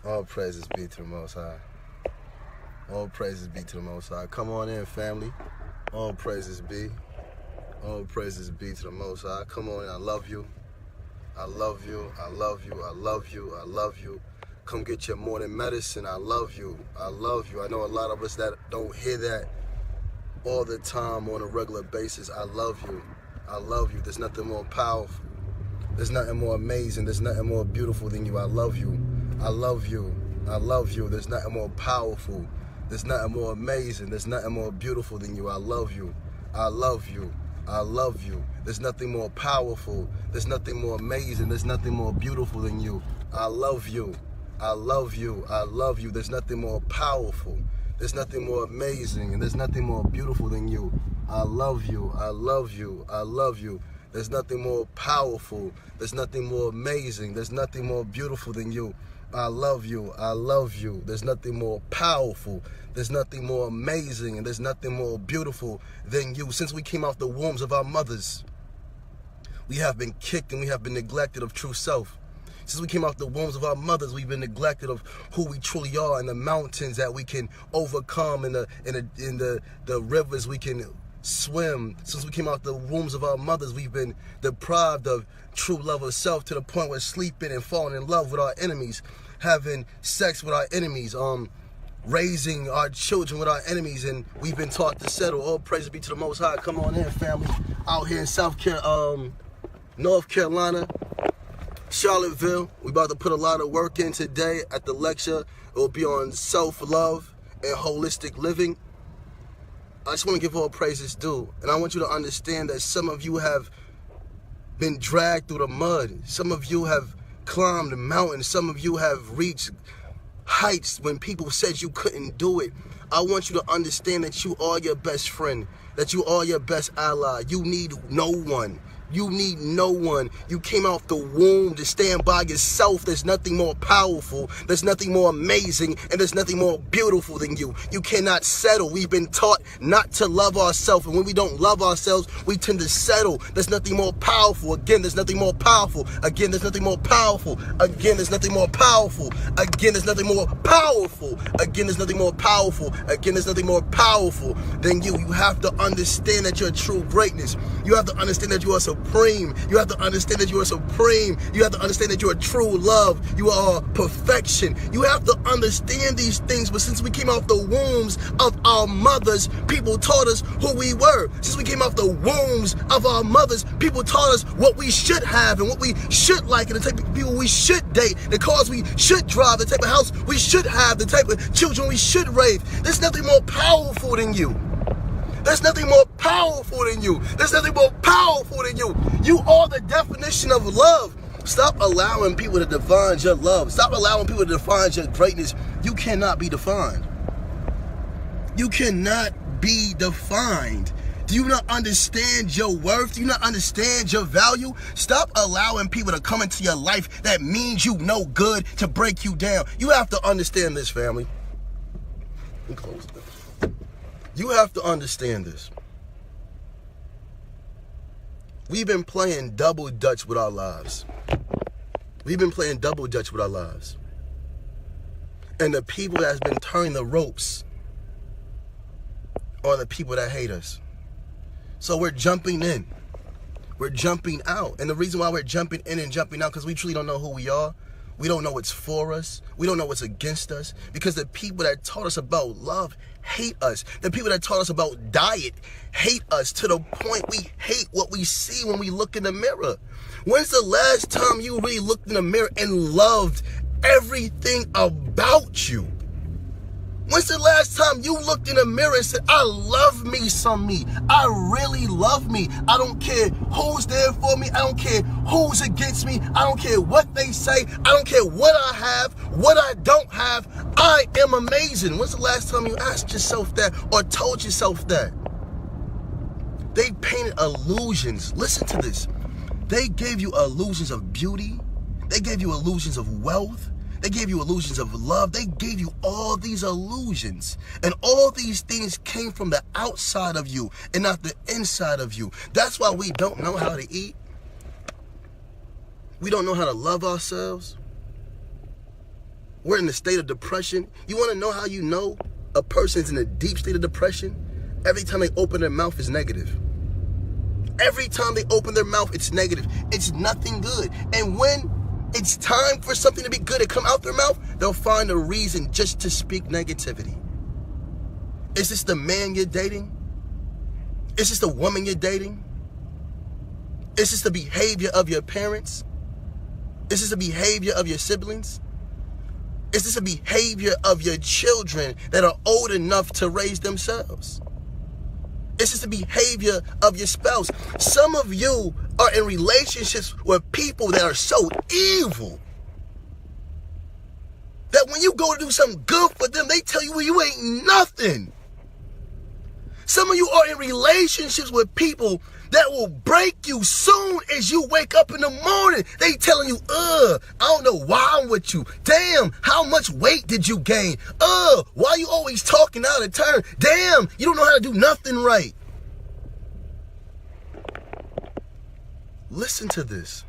All praises be to the Most High. All praises be to the Most High. Come on in, family. All praises be. All praises be to the Most High. Come on in. I love you. I love you. I love you. I love you. I love you. Come get your morning medicine. I love you. I love you. I know a lot of us that don't hear that all the time on a regular basis. I love you. I love you. There's nothing more powerful. There's nothing more amazing. There's nothing more beautiful than you. I love you. I love you. I love you. There's nothing more powerful. There's nothing more amazing. There's nothing more beautiful than you. I love you. I love you. I love you. There's nothing more powerful. There's nothing more amazing. There's nothing more beautiful than you. I love you. I love you. I love you. There's nothing more powerful. There's nothing more amazing. And there's nothing more beautiful than you. I love you. I love you. I love you. There's nothing more powerful. There's nothing more amazing. There's nothing more beautiful than you. I love you. I love you. There's nothing more powerful. There's nothing more amazing. And there's nothing more beautiful than you. Since we came out the wombs of our mothers, we have been kicked and we have been neglected of true self. Since we came out the wombs of our mothers, we've been neglected of who we truly are, and the mountains that we can overcome, in the rivers we can swim. Since we came out the wombs of our mothers, we've been deprived of true love of self, to the point where sleeping and falling in love with our enemies, having sex with our enemies, raising our children with our enemies, and we've been taught to settle. All praise be to the Most High. Come on in, family. Out here in North Carolina, Charlottesville, we about to put a lot of work in today at the lecture. It will be on self-love and holistic living. I just want to give all praises due, and I want you to understand that some of you have been dragged through the mud. Some of you have climbed mountains. Some of you have reached heights when people said you couldn't do it. I want you to understand that you are your best friend, that you are your best ally. You need no one. You need no one. You came out the womb to stand by yourself. There's nothing more powerful. There's nothing more amazing. And there's nothing more beautiful than you. You cannot settle. We've been taught not to love ourselves. And when we don't love ourselves, we tend to settle. There's nothing more powerful. Again, there's nothing more powerful. Again, there's nothing more powerful. Again, there's nothing more powerful. Again, there's nothing more powerful. Again, there's nothing more powerful. Again, there's nothing more powerful than you. You have to understand that you're true greatness. You have to understand that you are supreme. You have to understand that you are supreme. You have to understand that you are true love. You are perfection. You have to understand these things. But since we came out the wombs of our mothers, people taught us who we were. Since we came out the wombs of our mothers, people taught us what we should have and what we should like, and the type of people we should date, the cars we should drive, the type of house we should have, the type of children we should raise. There's nothing more powerful than you. There's nothing more powerful than you. There's nothing more powerful than you. You are the definition of love. Stop allowing people to define your love. Stop allowing people to define your greatness. You cannot be defined. You cannot be defined. Do you not understand your worth? Do you not understand your value? Stop allowing people to come into your life that means you no good to break you down. You have to understand this, family. Let me close this. You have to understand this. We've been playing double dutch with our lives. We've been playing double dutch with our lives. And the people that's been turning the ropes are the people that hate us. So we're jumping in. We're jumping out. And the reason why we're jumping in and jumping out, because we truly don't know who we are. We don't know what's for us. We don't know what's against us. Because the people that taught us about love hate us. The people that taught us about diet hate us, to the point we hate what we see when we look in the mirror. When's the last time you really looked in the mirror and loved everything about you? When's the last time you looked in the mirror and said, I love me some me. I really love me. I don't care who's there for me. I don't care who's against me. I don't care what they say. I don't care what I have, what I don't have. I am amazing. When's the last time you asked yourself that or told yourself that? They painted illusions. Listen to this. They gave you illusions of beauty. They gave you illusions of wealth. They gave you illusions of love. They gave you all these illusions. And all these things came from the outside of you and not the inside of you. That's why we don't know how to eat. We don't know how to love ourselves. We're in a state of depression. You want to know how you know a person's in a deep state of depression? Every time they open their mouth is negative. Every time they open their mouth, it's negative. It's nothing good. And when it's time for something to be good to come out their mouth, they'll find a reason just to speak negativity. Is this the man you're dating? Is this the woman you're dating? Is this the behavior of your parents? Is this the behavior of your siblings? Is this a behavior of your children that are old enough to raise themselves? Is this the behavior of your spouse? Some of you are in relationships with people that are so evil that when you go to do something good for them, they tell you, well, you ain't nothing. Some of you are in relationships with people that will break you soon as you wake up in the morning. They telling you, I don't know why I'm with you. Damn, how much weight did you gain? Why you always talking out of turn? Damn, you don't know how to do nothing right. Listen to this.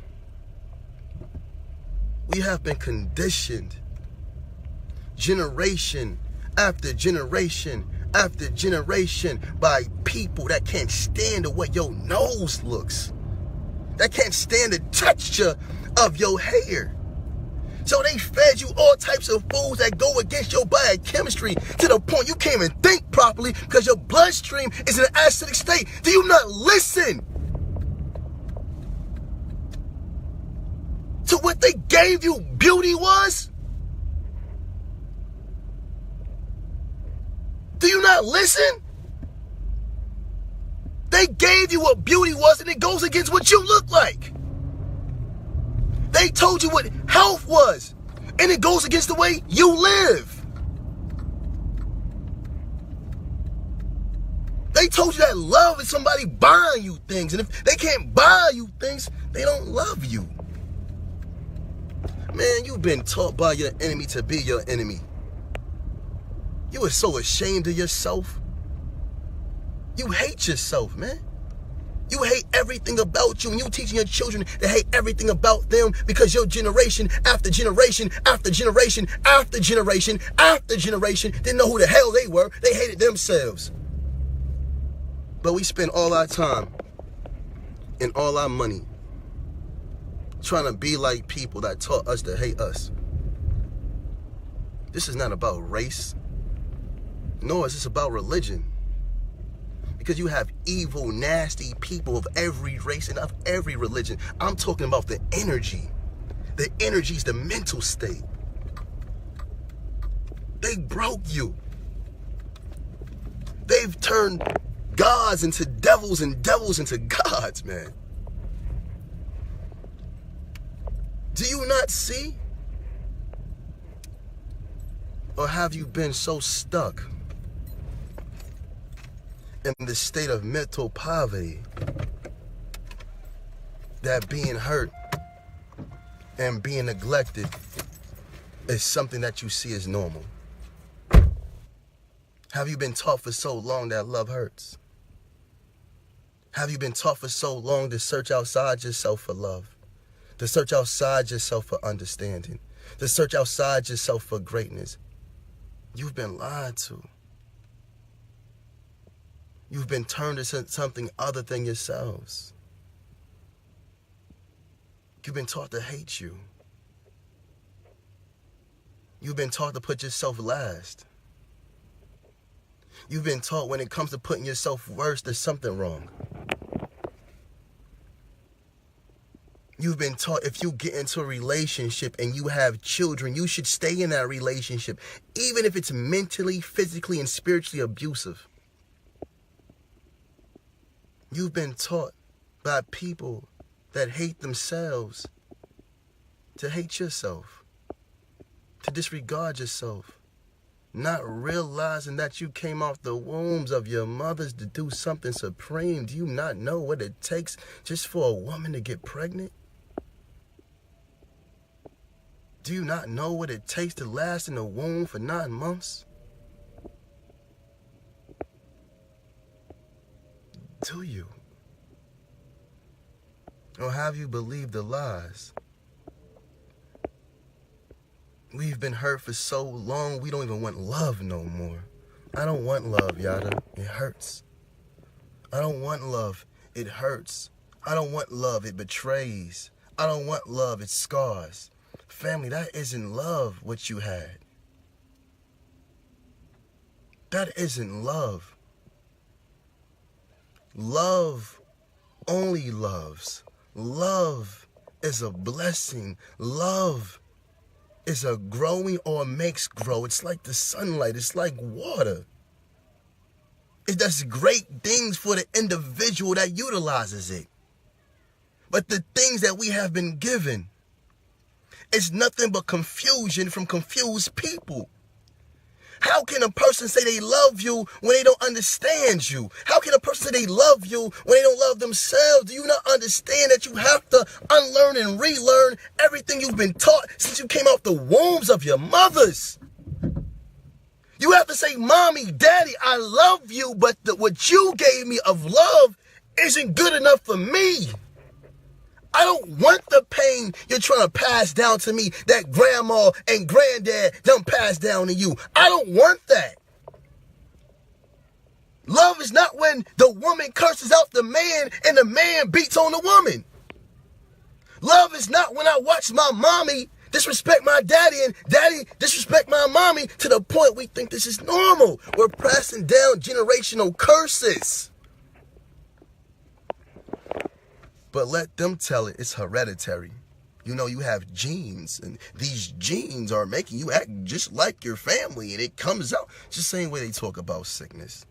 We have been conditioned generation after generation after generation by people that can't stand the way your nose looks, that can't stand the texture of your hair. So they fed you all types of foods that go against your biochemistry to the point you can't even think properly because your bloodstream is in an acidic state. Do you not listen to what they gave you beauty was? Do you not listen? They gave you what beauty was, and it goes against what you look like. They told you what health was, and it goes against the way you live. They told you that love is somebody buying you things, and if they can't buy you things, they don't love you. Man, you've been taught by your enemy to be your enemy. You are so ashamed of yourself. You hate yourself, man. You hate everything about you, and you teaching your children to hate everything about them because your generation after generation after generation after generation after generation didn't know who the hell they were. They hated themselves. But we spend all our time and all our money trying to be like people that taught us to hate us. This is not about race. No, it's just about religion. Because you have evil, nasty people of every race and of every religion. I'm talking about the energy. The energy is the mental state. They broke you. They've turned gods into devils and devils into gods, man. Do you not see? Or have you been so stuck in the state of mental poverty that being hurt and being neglected is something that you see as normal? Have you been taught for so long that love hurts? Have you been taught for so long to search outside yourself for love? To search outside yourself for understanding? To search outside yourself for greatness? You've been lied to. You've been turned into something other than yourselves. You've been taught to hate you. You've been taught to put yourself last. You've been taught when it comes to putting yourself first, there's something wrong. You've been taught if you get into a relationship and you have children, you should stay in that relationship, even if it's mentally, physically, and spiritually abusive. You've been taught by people that hate themselves to hate yourself, to disregard yourself, not realizing that you came off the wombs of your mothers to do something supreme. Do you not know what it takes just for a woman to get pregnant? Do you not know what it takes to last in the womb for 9 months? Do you? Or have you believed the lies? We've been hurt for so long, we don't even want love no more. I don't want love, Yada. It hurts. I don't want love. It hurts. I don't want love. It betrays. I don't want love. It scars. Family, that isn't love what you had. That isn't love. Love only loves. Love is a blessing. Love is a growing or makes grow. It's like the sunlight. It's like water. It does great things for the individual that utilizes it. But the things that we have been given is nothing but confusion from confused people. How can a person say they love you when they don't understand you? How can a person say they love you when they don't love themselves? Do you not understand that you have to unlearn and relearn everything you've been taught since you came out the wombs of your mothers? You have to say, Mommy, Daddy, I love you, but what you gave me of love isn't good enough for me. I don't want the pain you're trying to pass down to me that grandma and granddad done pass down to you. I don't want that. Love is not when the woman curses out the man and the man beats on the woman. Love is not when I watch my mommy disrespect my daddy and daddy disrespect my mommy to the point we think this is normal. We're passing down generational curses. But let them tell it, it's hereditary. You know, you have genes, and these genes are making you act just like your family, and it comes out. It's the same way they talk about sickness.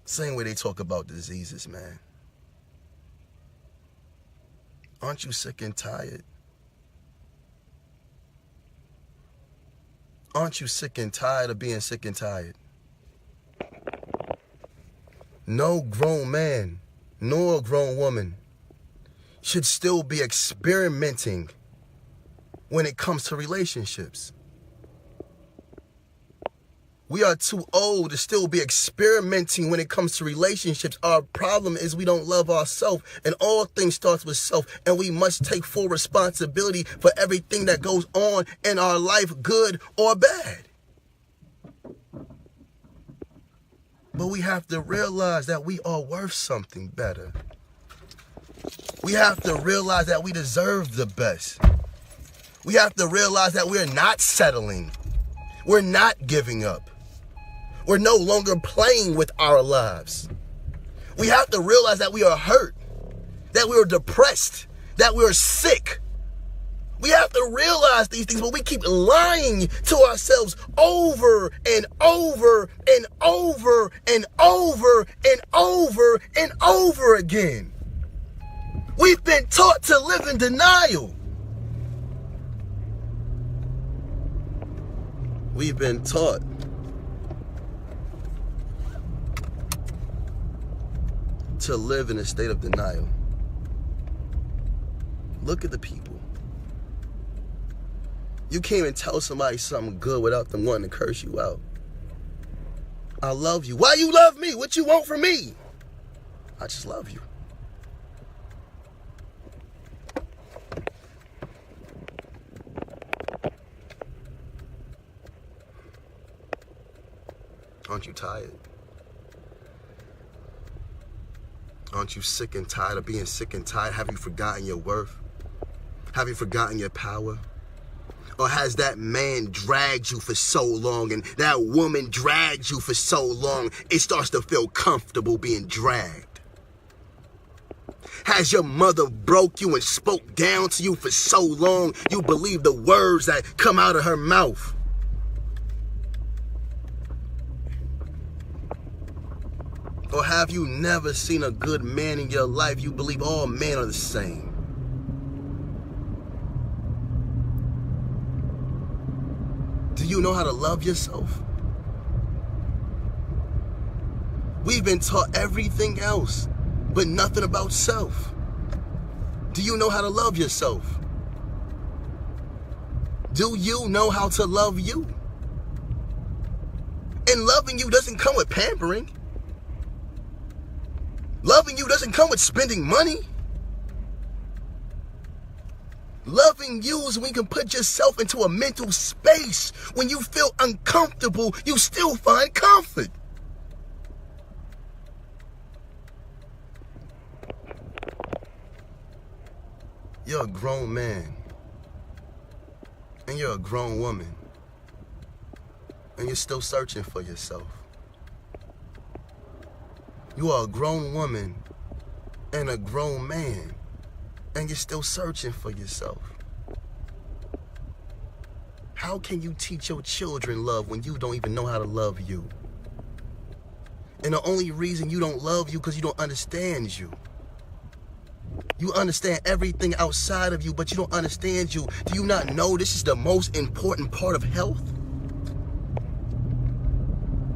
Same way they talk about diseases, man. Aren't you sick and tired? Aren't you sick and tired of being sick and tired? No grown man nor a grown woman should still be experimenting when it comes to relationships. We are too old to still be experimenting when it comes to relationships. Our problem is we don't love ourselves, and all things starts with self, and we must take full responsibility for everything that goes on in our life, good or bad. But we have to realize that we are worth something better. We have to realize that we deserve the best. We have to realize that we're not settling. We're not giving up. We're no longer playing with our lives. We have to realize that we are hurt, that we are depressed, that we are sick. We have to realize these things, but we keep lying to ourselves over and over and over and over and over and over again. We've been taught to live in denial. We've been taught to live in a state of denial. Look at the people. You can't even tell somebody something good without them wanting to curse you out. I love you. Why you love me? What you want from me? I just love you. Aren't you tired? Aren't you sick and tired of being sick and tired? Have you forgotten your worth? Have you forgotten your power? Or has that man dragged you for so long and that woman dragged you for so long, it starts to feel comfortable being dragged? Has your mother broke you and spoke down to you for so long, you believe the words that come out of her mouth? Or have you never seen a good man in your life? You believe all men are the same. Do you know how to love yourself? We've been taught everything else, but nothing about self. Do you know how to love yourself? Do you know how to love you? And loving you doesn't come with pampering. Loving you doesn't come with spending money. Loving you is when you can put yourself into a mental space. When you feel uncomfortable, you still find comfort. You're a grown man. And you're a grown woman. And you're still searching for yourself. You are a grown woman and a grown man. And you're still searching for yourself. How can you teach your children love when you don't even know how to love you? And the only reason you don't love you because you don't understand you. You understand everything outside of you, but you don't understand you. Do you not know this is the most important part of health?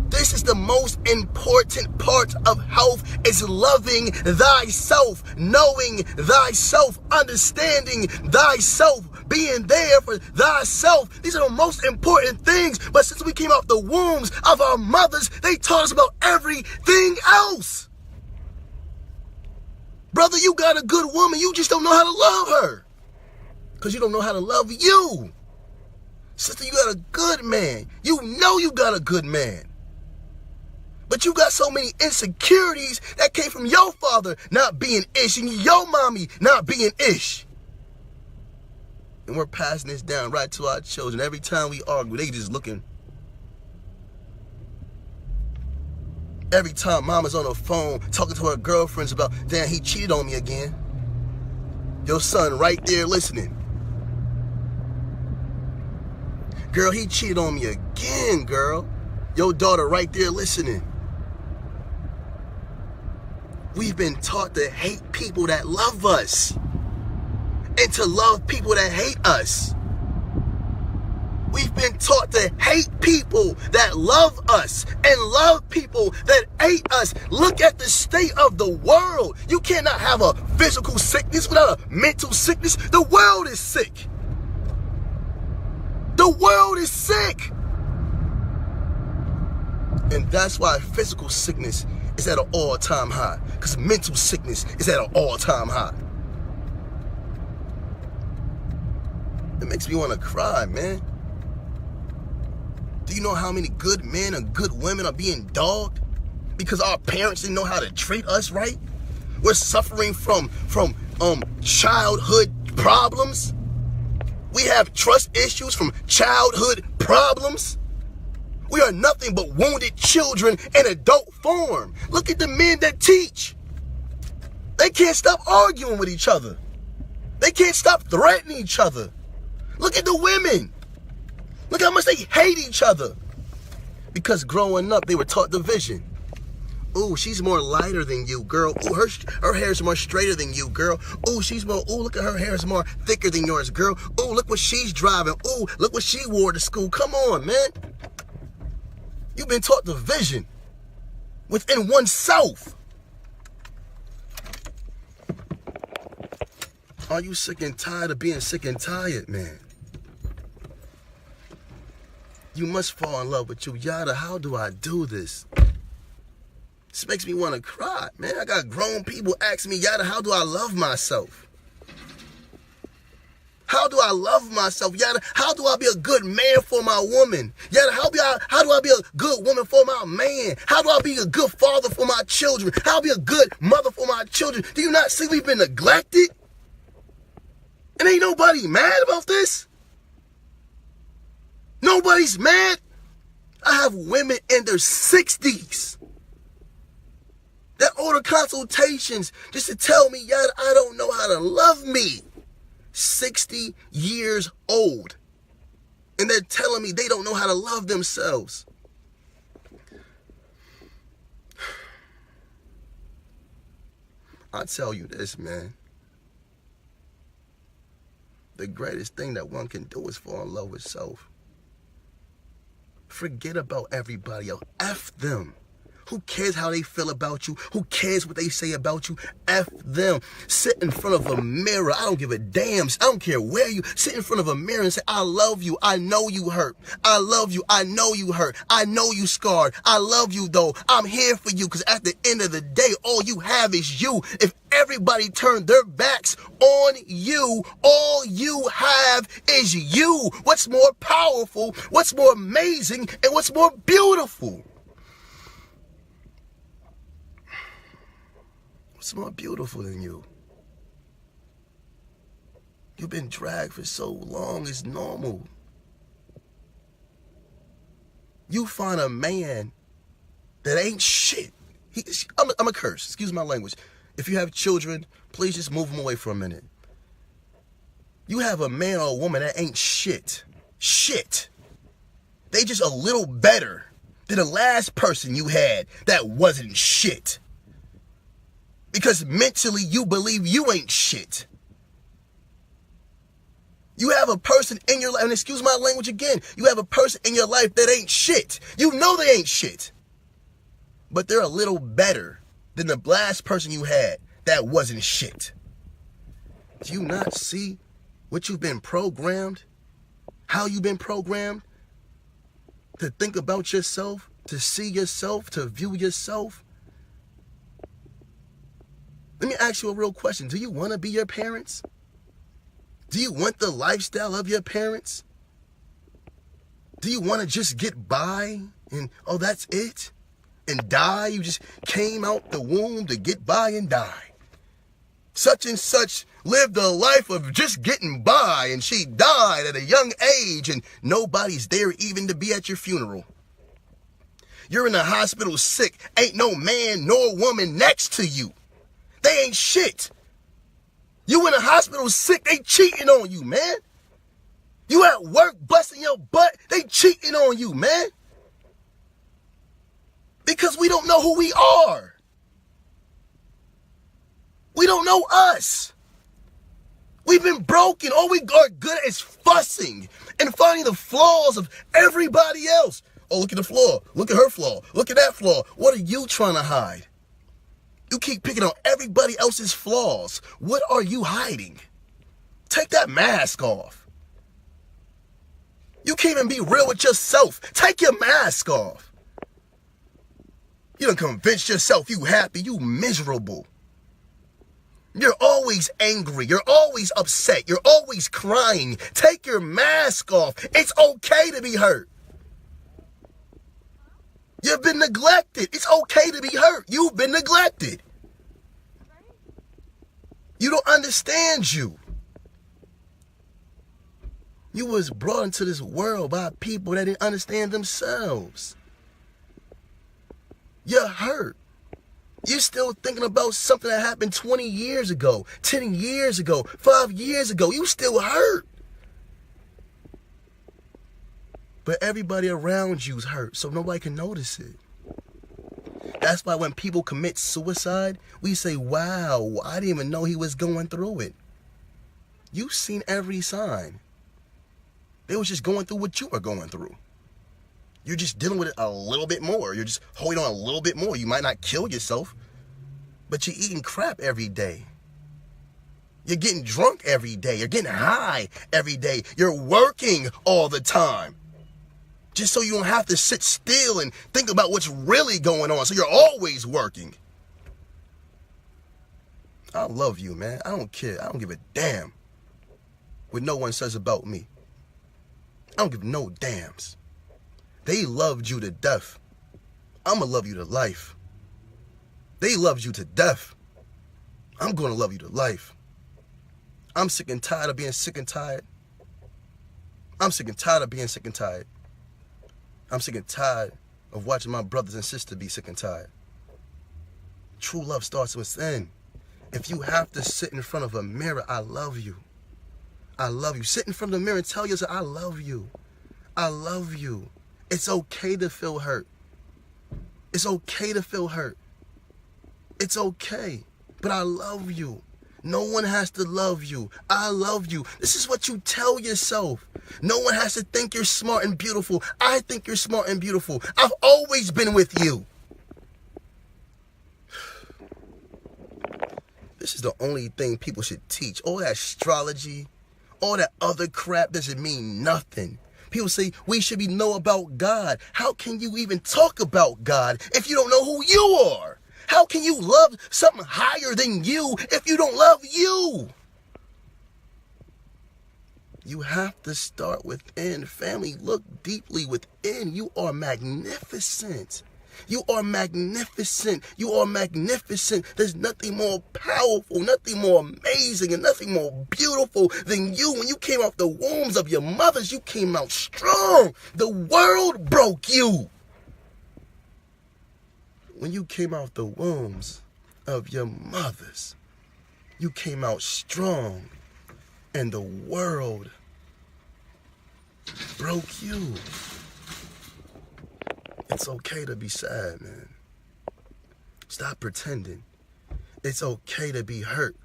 This is the most important part of health, is loving thyself, knowing thyself, understanding thyself, being there for thyself. These are the most important things. But since we came out the wombs of our mothers, they taught us about everything else. Brother, you got a good woman. You just don't know how to love her because you don't know how to love you. Sister, you got a good man. You know you got a good man. But you got so many insecurities that came from your father not being ish and your mommy not being ish. And we're passing this down right to our children. Every time we argue, they just looking. Every time mama's on the phone talking to her girlfriends about, damn, he cheated on me again. Your son right there listening. Girl, he cheated on me again, girl. Your daughter right there listening. We've been taught to hate people that love us and to love people that hate us. We've been taught to hate people that love us and love people that hate us. Look at the state of the world. You cannot have a physical sickness without a mental sickness. The world is sick. The world is sick. And that's why physical sickness is at an all-time high. Because mental sickness is at an all-time high. It makes me want to cry, man. Do you know how many good men and good women are being dogged? Because our parents didn't know how to treat us right? We're suffering from childhood problems. We have trust issues from childhood problems. We are nothing but wounded children in adult form. Look at the men that teach. They can't stop arguing with each other. They can't stop threatening each other. Look at the women. Look how much they hate each other. Because growing up, they were taught division. Ooh, she's more lighter than you, girl. Ooh, her hair's more straighter than you, girl. Ooh, look at her hair's more thicker than yours, girl. Ooh, look what she's driving. Ooh, look what she wore to school. Come on, man. You've been taught division within oneself. Are you sick and tired of being sick and tired, man? You must fall in love with you. Yada, how do I do this? This makes me want to cry, man. I got grown people asking me, Yada, how do I love myself? How do I love myself? Yada, how do I be a good man for my woman? Yada, how do I be a good woman for my man? How do I be a good father for my children? How do I be a good mother for my children? Do you not see we've been neglected? And ain't nobody mad about this? Nobody's mad. I have women in their 60s that order consultations just to tell me, Yada, I don't know how to love me. 60 years old. And they're telling me they don't know how to love themselves. I tell you this, man. The greatest thing that one can do is fall in love with self. Forget about everybody else. F them. Who cares how they feel about you? Who cares what they say about you? F them. Sit in front of a mirror. I don't give a damn. I don't care where you sit in front of a mirror and say, I love you. I know you hurt. I love you. I know you hurt. I know you scarred. I love you though. I'm here for you, because at the end of the day, all you have is you. If everybody turned their backs on you, all you have is you. What's more powerful? What's more amazing? And what's more beautiful? What's more beautiful than you? You've been dragged for so long, it's normal. You find a man that ain't shit. I'm a curse, excuse my language. If you have children, please just move them away for a minute. You have a man or a woman that ain't shit. Shit. They just a little better than the last person you had that wasn't shit. Because mentally you believe you ain't shit. You have a person in your life, and excuse my language again, you have a person in your life that ain't shit. You know they ain't shit. But they're a little better than the last person you had that wasn't shit. Do you not see what you've been programmed? How you've been programmed to think about yourself, to see yourself, to view yourself? Let me ask you a real question. Do you want to be your parents? Do you want the lifestyle of your parents? Do you want to just get by and, oh, that's it? And die? You just came out the womb to get by and die. Such and such lived a life of just getting by, and she died at a young age, and nobody's there even to be at your funeral. You're in the hospital sick. Ain't no man nor woman next to you. They ain't shit. You in the hospital sick, they cheating on you, man. You at work busting your butt, they cheating on you, man. Because we don't know who we are. We don't know us. We've been broken. All we are good at is fussing and finding the flaws of everybody else. Oh, look at the flaw. Look at her flaw. Look at that flaw. What are you trying to hide? You keep picking on everybody else's flaws. What are you hiding? Take that mask off. You can't even be real with yourself. Take your mask off. You done convinced yourself you happy, you miserable. You're always angry. You're always upset. You're always crying. Take your mask off. It's okay to be hurt. You've been neglected. It's okay to be hurt. You've been neglected. You don't understand you. You was brought into this world by people that didn't understand themselves. You're hurt. You're still thinking about something that happened 20 years ago, 10 years ago, 5 years ago. You still hurt. But everybody around you's hurt, so nobody can notice it. That's why when people commit suicide, we say, wow, I didn't even know he was going through it. You've seen every sign. They was just going through what you were going through. You're just dealing with it a little bit more. You're just holding on a little bit more. You might not kill yourself, but you're eating crap every day. You're getting drunk every day. You're getting high every day. You're working all the time. Just so you don't have to sit still and think about what's really going on. So you're always working. I love you, man. I don't care. I don't give a damn what no one says about me. I don't give no damns. They loved you to death. I'm going to love you to life. They loved you to death. I'm going to love you to life. I'm sick and tired of being sick and tired. I'm sick and tired of being sick and tired. I'm sick and tired of watching my brothers and sisters be sick and tired. True love starts within. If you have to sit in front of a mirror, I love you. I love you. Sit in front of the mirror and tell yourself, I love you. I love you. It's okay to feel hurt. It's okay to feel hurt. It's okay. But I love you. No one has to love you. I love you. This is what you tell yourself. No one has to think you're smart and beautiful. I think you're smart and beautiful. I've always been with you. This is the only thing people should teach. All that astrology, all that other crap doesn't mean nothing. People say we should know about God. How can you even talk about God if you don't know who you are? How can you love something higher than you if you don't love you? You have to start within. Family, look deeply within. You are magnificent. You are magnificent. You are magnificent. There's nothing more powerful, nothing more amazing, and nothing more beautiful than you. When you came out the wombs of your mothers, you came out strong. The world broke you. When you came out the wombs of your mothers, you came out strong, and the world broke you. It's okay to be sad, man. Stop pretending. It's okay to be hurt.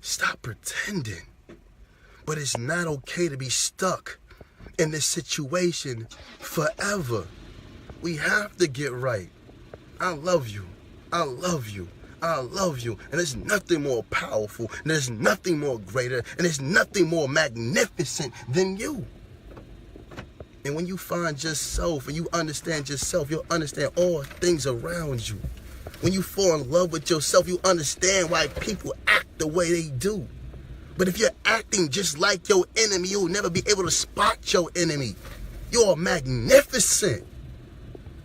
Stop pretending. But it's not okay to be stuck in this situation forever. We have to get right. I love you. I love you. I love you. And there's nothing more powerful, and there's nothing more greater, and there's nothing more magnificent than you. And when you find yourself and you understand yourself, you'll understand all things around you. When you fall in love with yourself, you understand why people act the way they do. But if you're acting just like your enemy, you'll never be able to spot your enemy. You're magnificent.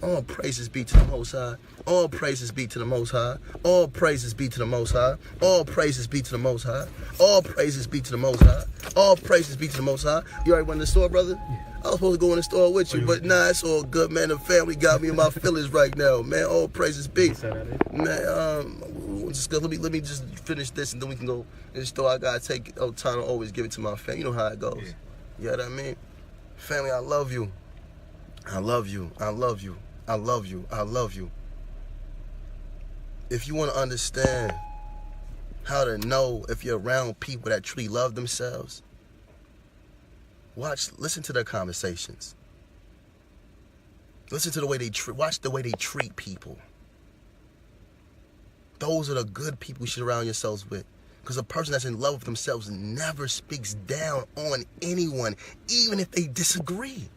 All praises be to the Most High. All praises be to the Most High. All praises be to the Most High. All praises be to the Most High. All praises be to the Most High. All praises be to the Most High. You already went to the store, brother? Yeah. I was supposed to go in the store with you, but nah, it's all good, man. The family got me in my feelings right now, man. All praises be. Man, let me just finish this, and then we can go in the store. I gotta take time to always give it to my family. You know how it goes. Yeah. You know what I mean? Family, I love you. I love you. I love you. I love you. I love you. If you want to understand how to know if you're around people that truly love themselves, listen to their conversations. Listen to the way watch the way they treat people. Those are the good people you should surround yourselves with. Because a person that's in love with themselves never speaks down on anyone, even if they disagree.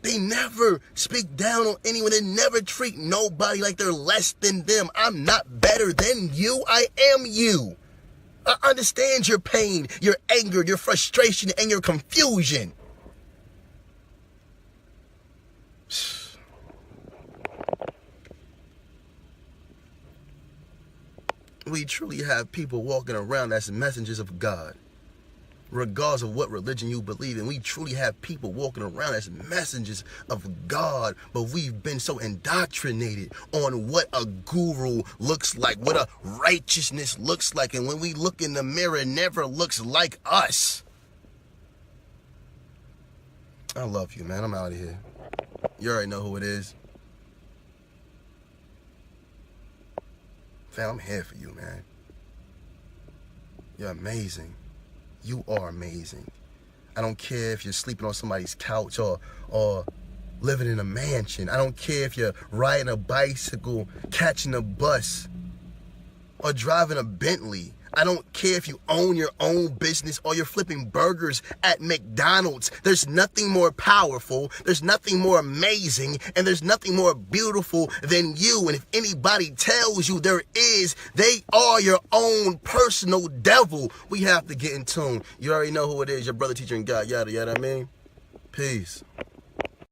They never speak down on anyone. They never treat nobody like they're less than them. I'm not better than you. I am you. I understand your pain, your anger, your frustration, and your confusion. We truly have people walking around as messengers of God. Regardless of what religion you believe in, we truly have people walking around as messengers of God, but we've been so indoctrinated on what a guru looks like, what a righteousness looks like, and when we look in the mirror, it never looks like us. I love you, man. I'm out of here. You already know who it is. Fam, I'm here for you, man. You're amazing. You are amazing. I don't care if you're sleeping on somebody's couch or living in a mansion. I don't care if you're riding a bicycle, catching a bus, or driving a Bentley. I don't care if you own your own business or you're flipping burgers at McDonald's. There's nothing more powerful, there's nothing more amazing, and there's nothing more beautiful than you. And if anybody tells you there is, they are your own personal devil. We have to get in tune. You already know who it is, your brother, teacher, and God. Yada, yada, I mean. Peace.